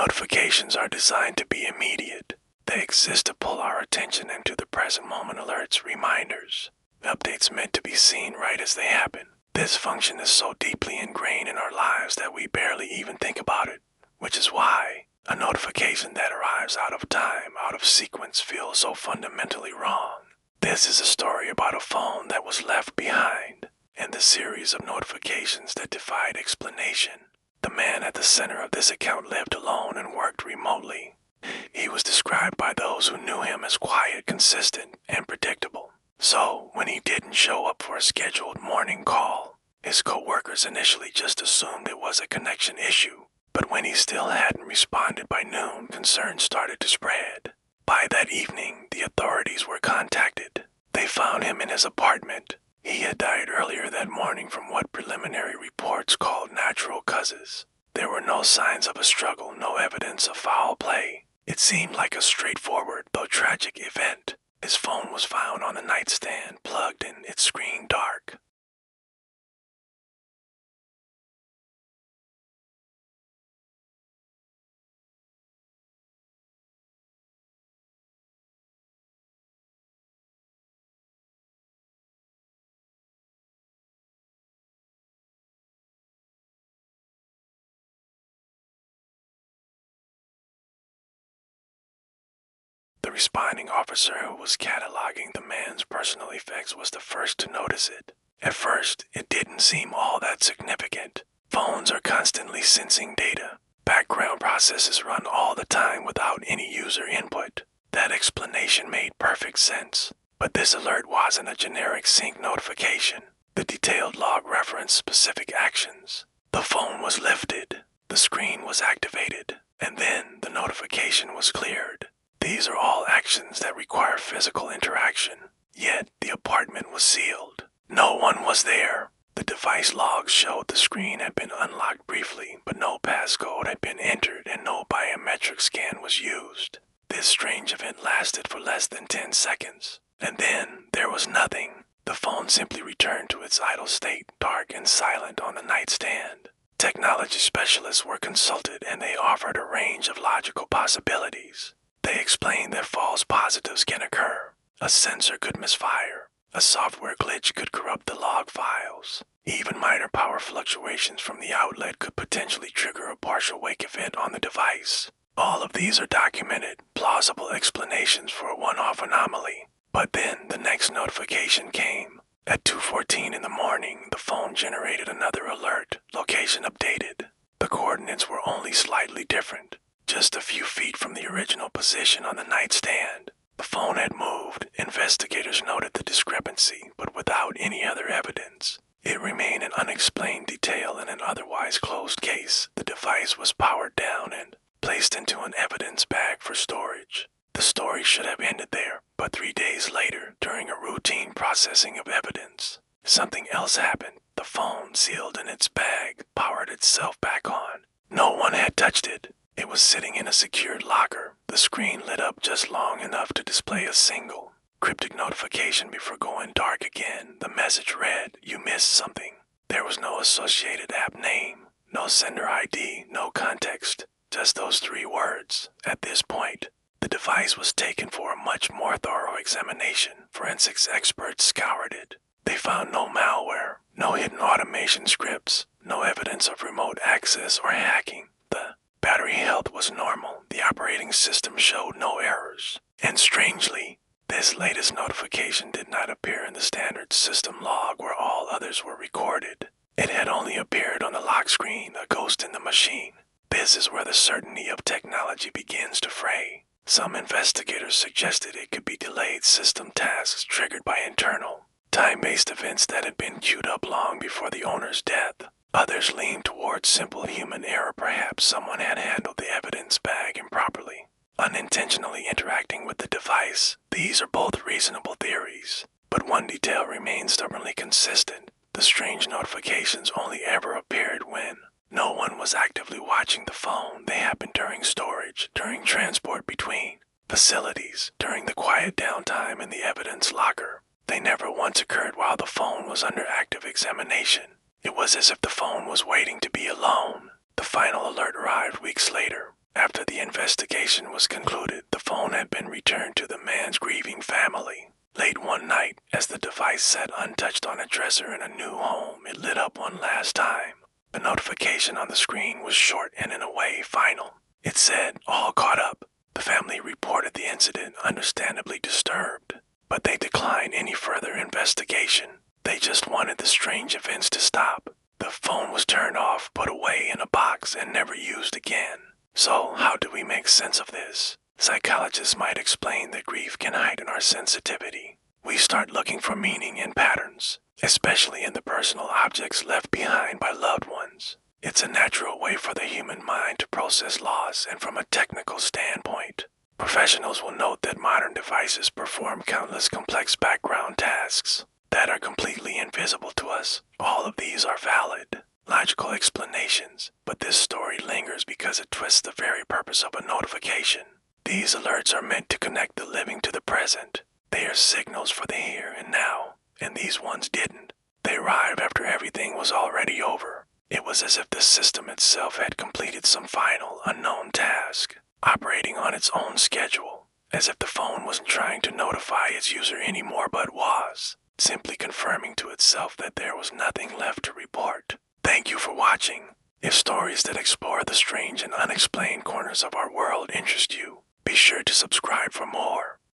Notifications are designed to be immediate. They exist to pull our attention into the present moment alerts, reminders, updates meant to be seen right as they happen. This function is so deeply ingrained in our lives that we barely even think about it, which is why a notification that arrives out of time, out of sequence, feels so fundamentally wrong. This is a story about a phone that was left behind, and the series of notifications that defied explanation. The man at the center of this account lived alone and worked remotely. He was described by those who knew him as quiet, consistent, and predictable. So, when he didn't show up for a scheduled morning call, his co-workers initially just assumed it was a connection issue. But when he still hadn't responded by noon, concerns started to spread. By that evening, the authorities were contacted. They found him in his apartment. He had died earlier that morning from what preliminary reports called natural causes. There were no signs of a struggle, no evidence of foul play. It seemed like a straightforward, though tragic, event. His phone was found on the nightstand, plugged in, its screen dark. The responding officer who was cataloging the man's personal effects was the first to notice it. At first, it didn't seem all that significant. Phones are constantly sensing data. Background processes run all the time without any user input. That explanation made perfect sense. But this alert wasn't a generic sync notification. The detailed log referenced specific actions. The phone was lifted, the screen was activated, and then the notification was cleared. These are all actions that require physical interaction. Yet, the apartment was sealed. No one was there. The device logs showed the screen had been unlocked briefly, but no passcode had been entered and no biometric scan was used. This strange event lasted for less than 10 seconds. And then, there was nothing. The phone simply returned to its idle state, dark and silent on the nightstand. Technology specialists were consulted and they offered a range of logical possibilities. They explained that false positives can occur. A sensor could misfire. A software glitch could corrupt the log files. Even minor power fluctuations from the outlet could potentially trigger a partial wake event on the device. All of these are documented, plausible explanations for a one-off anomaly. But then the next notification came. At 2:14 in the morning, the phone generated another alert, location updated. The coordinates were only slightly different. Just a few feet from the original position on the nightstand. The phone had moved. Investigators noted the discrepancy, but without any other evidence. It remained an unexplained detail in an otherwise closed case. The device was powered down and placed into an evidence bag for storage. The story should have ended there, but 3 days later, during a routine processing of evidence, something else happened. The phone, sealed in its bag, powered itself back on. No one had touched it. It was sitting in a secured locker. The screen lit up just long enough to display a single cryptic notification before going dark again. The message read, "You missed something." There was no associated app name, no sender ID, no context, just those 3 words. At this point, the device was taken for a much more thorough examination. Forensics experts scoured it. They found no malware, no hidden automation scripts, no evidence of remote access or hacking. The battery health was normal. The operating system showed no errors. And strangely, this latest notification did not appear in the standard system log where all others were recorded. It had only appeared on the lock screen, a ghost in the machine. This is where the certainty of technology begins to fray. Some investigators suggested it could be delayed system tasks triggered by internal, time-based events that had been queued up long before the owner's death. Others leaned towards simple human error. Perhaps someone had handled the evidence bag improperly, unintentionally interacting with the device. These are both reasonable theories, but one detail remains stubbornly consistent. The strange notifications only ever appeared when no one was actively watching the phone. They happened during storage, during transport between facilities, during the quiet downtime in the evidence locker. They never once occurred while the phone was under active examination. It was as if the phone was waiting to be alone. The final alert arrived weeks later. After investigation was concluded, the phone had been returned to the man's grieving family. Late one night, as the device sat untouched on a dresser in a new home, it lit up one last time. The notification on the screen was short and in a way final. It said, "All caught up." The family reported the incident, understandably disturbed, but they declined any further investigation. They just wanted the strange events to stop. The phone was turned off, put away in a box, and never used again. So, how do we make sense of this? Psychologists might explain that grief can heighten our sensitivity. We start looking for meaning and patterns, especially in the personal objects left behind by loved ones. It's a natural way for the human mind to process loss, and from a technical standpoint, professionals will note that modern devices perform countless complex background tasks that are completely invisible to us. All of these are valid, logical explanations, but this story lingers because it twists the very purpose of a notification. These alerts are meant to connect the living to the present. They are signals for the here and now, and these ones didn't. They arrived after everything was already over. It was as if the system itself had completed some final, unknown task, operating on its own schedule, as if the phone wasn't trying to notify its user anymore but was, simply confirming to itself that there was nothing left to report. Thank you for watching. If stories that explore the strange and unexplained corners of our world interest you, be sure to subscribe for more.